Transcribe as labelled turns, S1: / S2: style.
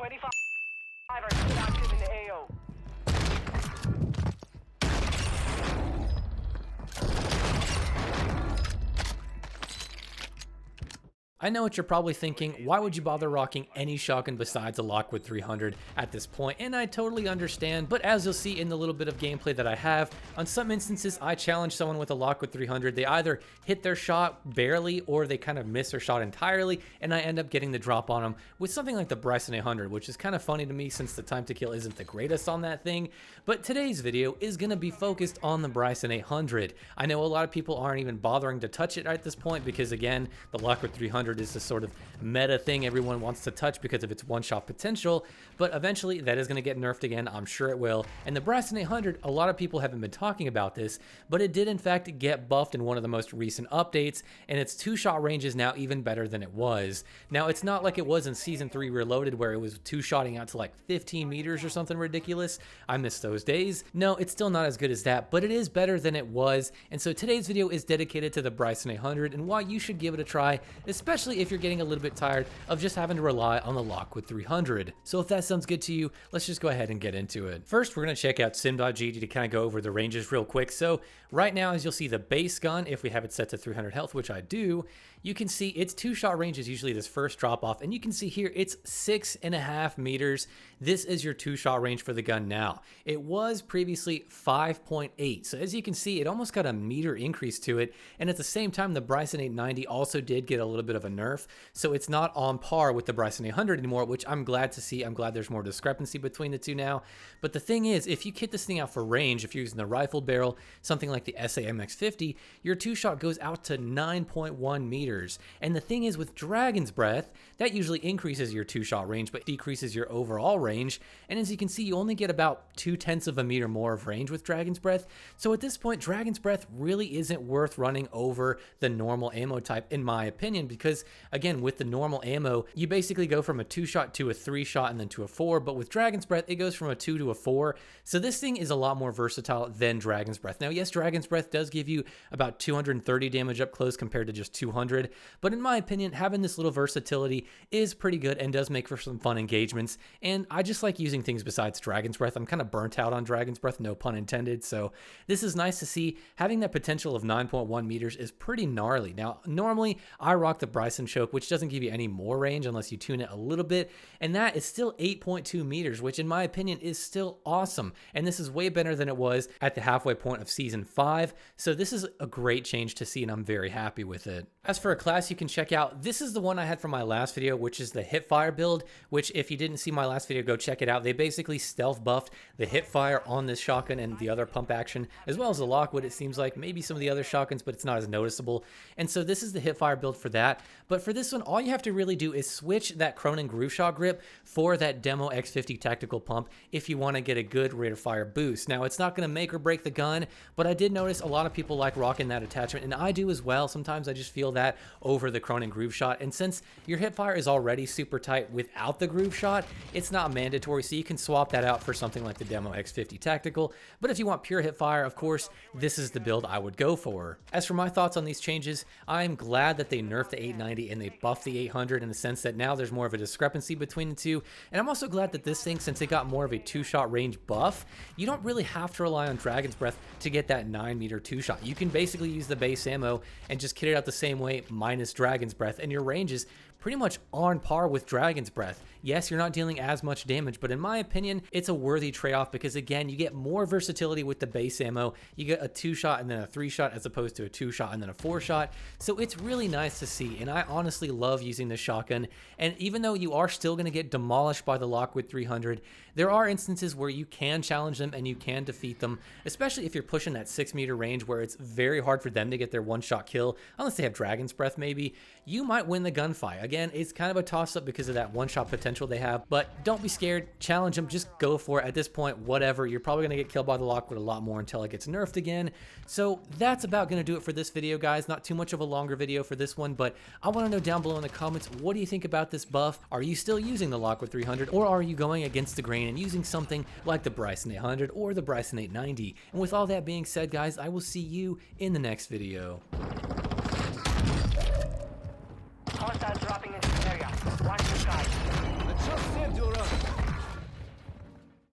S1: 25 are still active in the AO.
S2: I know what you're probably thinking, why would you bother rocking any shotgun besides a Lockwood 300 at this point? And I totally understand, but as you'll see in the little bit of gameplay that I have, on some instances I challenge someone with a Lockwood 300, they either hit their shot barely or they kind of miss their shot entirely, and I end up getting the drop on them with something like the Bryson 800, which is kind of funny to me since the time to kill isn't the greatest on that thing. But today's video is going to be focused on the Bryson 800. I know a lot of people aren't even bothering to touch it at this point because, again, the Lockwood 300 is this sort of meta thing everyone wants to touch because of its one-shot potential, but eventually that is going to get nerfed again. I'm sure it will. And the Bryson 800, a lot of people haven't been talking about this, but it did in fact get buffed in one of the most recent updates, and its two-shot range is now even better than it was. Now, it's not like it was in Season 3 Reloaded where it was two-shotting out to like 15 meters or something ridiculous. I miss those days. No, it's still not as good as that, but it is better than it was. And so today's video is dedicated to the Bryson 800 and why you should give it a try, especially if you're getting a little bit tired of just having to rely on the Lockwood 300. So if that sounds good to you, let's just go ahead and get into it. First, we're going to check out sim.gg to kind of go over the ranges real quick. So right now, as you'll see, the base gun, if we have it set to 300 health, which I do, you can see its two-shot range is usually this first drop off, and you can see here it's 6.5 meters. This is your two-shot range for the gun now. It was previously 5.8, so as you can see, it almost got a meter increase to it, and at the same time, the Bryson 890 also did get a little bit of a nerf, so it's not on par with the Bryson 800 anymore, which I'm glad to see. I'm glad there's more discrepancy between the two now. But the thing is, if you kit this thing out for range, if you're using the rifled barrel, something like the SAMX50, your two-shot goes out to 9.1 meters. And the thing is, with Dragon's Breath, that usually increases your two-shot range, but decreases your overall range. And as you can see, you only get about 0.2 of a meter more of range with Dragon's Breath. So at this point, Dragon's Breath really isn't worth running over the normal ammo type, in my opinion, because again, with the normal ammo, you basically go from a two-shot to a three-shot and then to a four, but with Dragon's Breath, it goes from a 2 to a 4. So this thing is a lot more versatile than Dragon's Breath. Now, yes, Dragon's Breath does give you about 230 damage up close compared to just 200, but in my opinion, having this little versatility is pretty good and does make for some fun engagements, and I just like using things besides Dragon's Breath. I'm kind of burnt out on Dragon's Breath, no pun intended, so this is nice to see. Having that potential of 9.1 meters is pretty gnarly. Now, normally, I rock the Bryson choke, which doesn't give you any more range unless you tune it a little bit, and that is still 8.2 meters, which in my opinion is still awesome, and this is way better than it was at the halfway point of Season 5, so this is a great change to see, and I'm very happy with it. As for a class you can check out, this is the one I had from my last video, which is the hipfire build, which if you didn't see my last video, go check it out. They basically stealth buffed the hipfire on this shotgun and the other pump action, as well as the Lockwood, it seems like, maybe some of the other shotguns, but it's not as noticeable. And so this is the hipfire build for that. But for this one, all you have to really do is switch that Cronin groove shot grip for that Demo X50 tactical pump if you want to get a good rate of fire boost. Now, it's not going to make or break the gun, but I did notice a lot of people like rocking that attachment, and I do as well. Sometimes I just feel that over the Cronin groove shot, and since your hipfire is already super tight without the groove shot, it's not mandatory, so you can swap that out for something like the Demo X50 tactical. But if you want pure hipfire, of course, this is the build I would go for. As for my thoughts on these changes, I'm glad that they nerfed the 890 and they buffed the 800 in the sense that now there's more of a discrepancy between the two, and I'm also glad that this thing, since it got more of a two-shot range buff, you don't really have to rely on Dragon's Breath to get that 9-meter two-shot. You can basically use the base ammo and just kit it out the same way minus Dragon's Breath, and your range is pretty much on par with Dragon's Breath. Yes, you're not dealing as much damage, but in my opinion, it's a worthy trade-off because, again, you get more versatility with the base ammo. You get a 2-shot and then a 3-shot as opposed to a 2-shot and then a 4-shot. So it's really nice to see, and I honestly love using this shotgun. And even though you are still going to get demolished by the Lockwood 300, there are instances where you can challenge them and you can defeat them, especially if you're pushing that 6-meter range where it's very hard for them to get their one-shot kill, unless they have Dragon's Breath maybe. You might win the gunfight. Again, it's kind of a toss-up because of that one-shot potential they have, but don't be scared. Challenge them. Just go for it. At this point, whatever. You're probably going to get killed by the Lockwood a lot more until it gets nerfed again. So that's about going to do it for this video, guys. Not too much of a longer video for this one, but I want to know down below in the comments, what do you think about this buff? Are you still using the Lockwood 300, or are you going against the grain and using something like the Bryson 800 or the Bryson 890? And with all that being said, guys, I will see you in the next video.